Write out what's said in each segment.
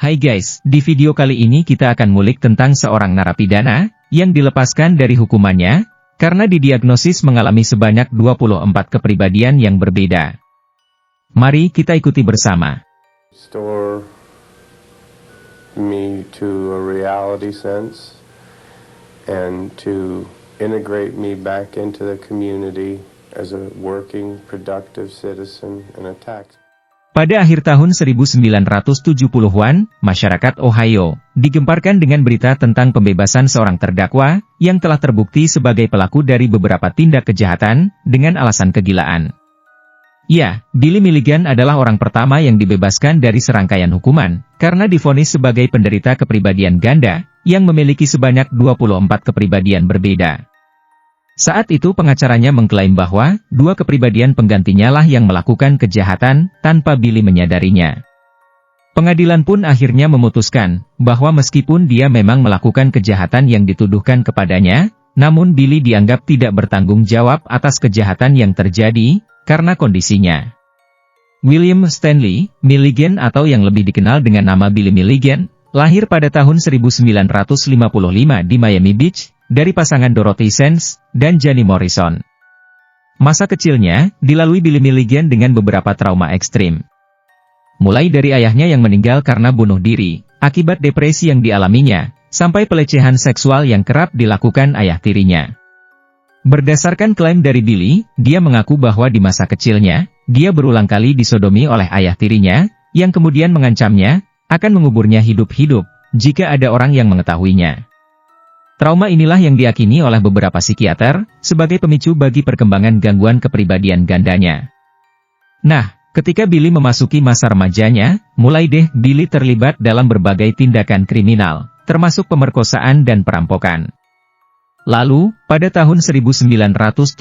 Hai guys, di video kali ini kita akan ngulik tentang seorang narapidana yang dilepaskan dari hukumannya karena didiagnosis mengalami sebanyak 24 kepribadian yang berbeda. Mari kita ikuti bersama. Restore me to a reality sense and to integrate me back into the community as a working, productive citizen and a tax. Pada akhir tahun 1970-an, masyarakat Ohio digemparkan dengan berita tentang pembebasan seorang terdakwa yang telah terbukti sebagai pelaku dari beberapa tindak kejahatan dengan alasan kegilaan. Ya, Billy Milligan adalah orang pertama yang dibebaskan dari serangkaian hukuman karena divonis sebagai penderita kepribadian ganda yang memiliki sebanyak 24 kepribadian berbeda. Saat itu pengacaranya mengklaim bahwa dua kepribadian penggantinya lah yang melakukan kejahatan tanpa Billy menyadarinya. Pengadilan pun akhirnya memutuskan bahwa meskipun dia memang melakukan kejahatan yang dituduhkan kepadanya, namun Billy dianggap tidak bertanggung jawab atas kejahatan yang terjadi karena kondisinya. William Stanley Milligan atau yang lebih dikenal dengan nama Billy Milligan, lahir pada tahun 1955 di Miami Beach, dari pasangan Dorothy Sands dan Johnny Morrison. Masa kecilnya dilalui Billy Milligan dengan beberapa trauma ekstrim. Mulai dari ayahnya yang meninggal karena bunuh diri, akibat depresi yang dialaminya, sampai pelecehan seksual yang kerap dilakukan ayah tirinya. Berdasarkan klaim dari Billy, dia mengaku bahwa di masa kecilnya, dia berulang kali disodomi oleh ayah tirinya, yang kemudian mengancamnya akan menguburnya hidup-hidup jika ada orang yang mengetahuinya. Trauma inilah yang diyakini oleh beberapa psikiater sebagai pemicu bagi perkembangan gangguan kepribadian gandanya. Nah, ketika Billy memasuki masa remajanya, mulai deh Billy terlibat dalam berbagai tindakan kriminal, termasuk pemerkosaan dan perampokan. Lalu, pada tahun 1975,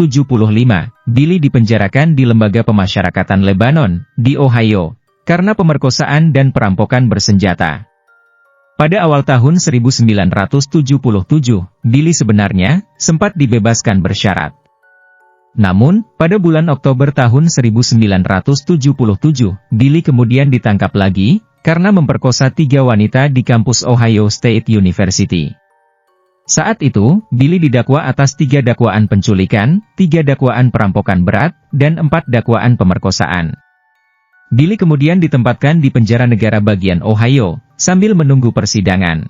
Billy dipenjarakan di Lembaga Pemasyarakatan Lebanon, di Ohio, karena pemerkosaan dan perampokan bersenjata. Pada awal tahun 1977, Billy sebenarnya sempat dibebaskan bersyarat. Namun, pada bulan Oktober tahun 1977, Billy kemudian ditangkap lagi karena memperkosa 3 wanita di kampus Ohio State University. Saat itu, Billy didakwa atas 3 dakwaan penculikan, 3 dakwaan perampokan berat, dan 4 dakwaan pemerkosaan. Billy kemudian ditempatkan di penjara negara bagian Ohio, sambil menunggu persidangan.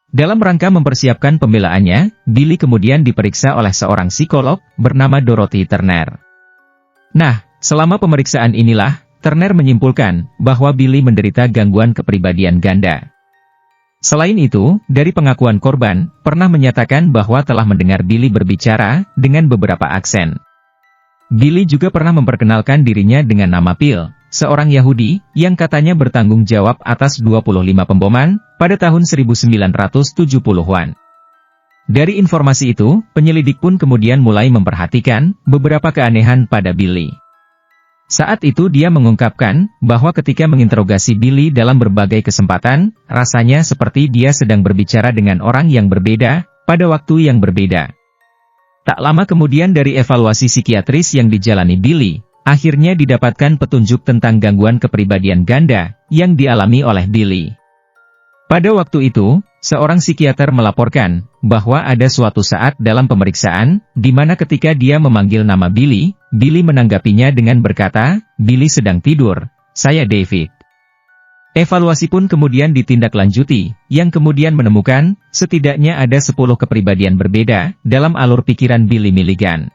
Dalam rangka mempersiapkan pembelaannya, Billy kemudian diperiksa oleh seorang psikolog bernama Dorothy Turner. Nah, selama pemeriksaan inilah, Turner menyimpulkan bahwa Billy menderita gangguan kepribadian ganda. Selain itu, dari pengakuan korban, pernah menyatakan bahwa telah mendengar Billy berbicara dengan beberapa aksen. Billy juga pernah memperkenalkan dirinya dengan nama Phil, seorang Yahudi, yang katanya bertanggung jawab atas 25 pemboman, pada tahun 1970-an. Dari informasi itu, penyelidik pun kemudian mulai memperhatikan beberapa keanehan pada Billy. Saat itu dia mengungkapkan bahwa ketika menginterogasi Billy dalam berbagai kesempatan, rasanya seperti dia sedang berbicara dengan orang yang berbeda, pada waktu yang berbeda. Tak lama kemudian dari evaluasi psikiatris yang dijalani Billy, akhirnya didapatkan petunjuk tentang gangguan kepribadian ganda yang dialami oleh Billy. Pada waktu itu, seorang psikiater melaporkan bahwa ada suatu saat dalam pemeriksaan, di mana ketika dia memanggil nama Billy, Billy menanggapinya dengan berkata, "Billy sedang tidur, saya David." Evaluasi pun kemudian ditindaklanjuti, yang kemudian menemukan setidaknya ada 10 kepribadian berbeda dalam alur pikiran Billy Milligan.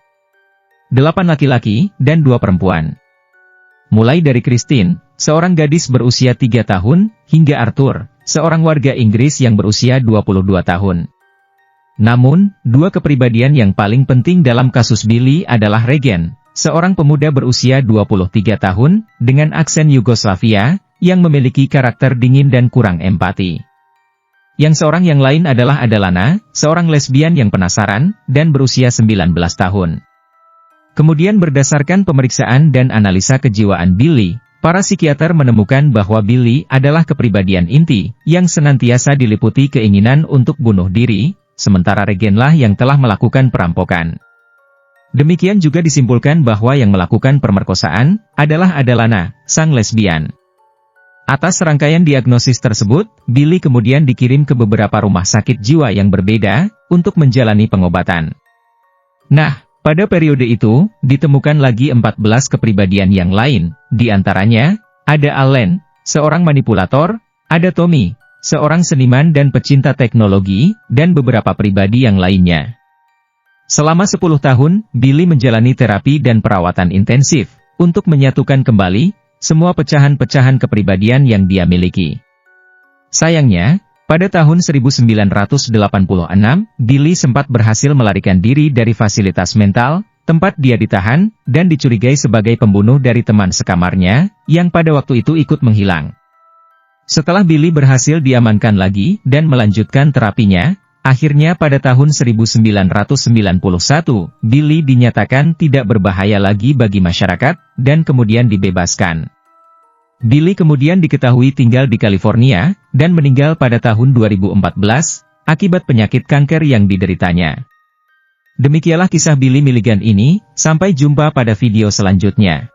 8 laki-laki, dan 2 perempuan. Mulai dari Christine, seorang gadis berusia 3 tahun, hingga Arthur, seorang warga Inggris yang berusia 22 tahun. Namun, 2 kepribadian yang paling penting dalam kasus Billy adalah Regan, seorang pemuda berusia 23 tahun, dengan aksen Yugoslavia, yang memiliki karakter dingin dan kurang empati. Yang seorang yang lain adalah Adalana, seorang lesbian yang penasaran, dan berusia 19 tahun. Kemudian berdasarkan pemeriksaan dan analisa kejiwaan Billy, para psikiater menemukan bahwa Billy adalah kepribadian inti, yang senantiasa diliputi keinginan untuk bunuh diri, sementara Reganlah yang telah melakukan perampokan. Demikian juga disimpulkan bahwa yang melakukan pemerkosaan adalah Adalana, sang lesbian. Atas rangkaian diagnosis tersebut, Billy kemudian dikirim ke beberapa rumah sakit jiwa yang berbeda, untuk menjalani pengobatan. Nah, pada periode itu, ditemukan lagi 14 kepribadian yang lain, di antaranya, ada Allen, seorang manipulator, ada Tommy, seorang seniman dan pecinta teknologi, dan beberapa pribadi yang lainnya. Selama 10 tahun, Billy menjalani terapi dan perawatan intensif, untuk menyatukan kembali, semua pecahan-pecahan kepribadian yang dia miliki. Sayangnya, pada tahun 1986, Billy sempat berhasil melarikan diri dari fasilitas mental, tempat dia ditahan, dan dicurigai sebagai pembunuh dari teman sekamarnya, yang pada waktu itu ikut menghilang. Setelah Billy berhasil diamankan lagi, dan melanjutkan terapinya, akhirnya pada tahun 1991, Billy dinyatakan tidak berbahaya lagi bagi masyarakat, dan kemudian dibebaskan. Billy kemudian diketahui tinggal di California, dan meninggal pada tahun 2014, akibat penyakit kanker yang dideritanya. Demikianlah kisah Billy Milligan ini, sampai jumpa pada video selanjutnya.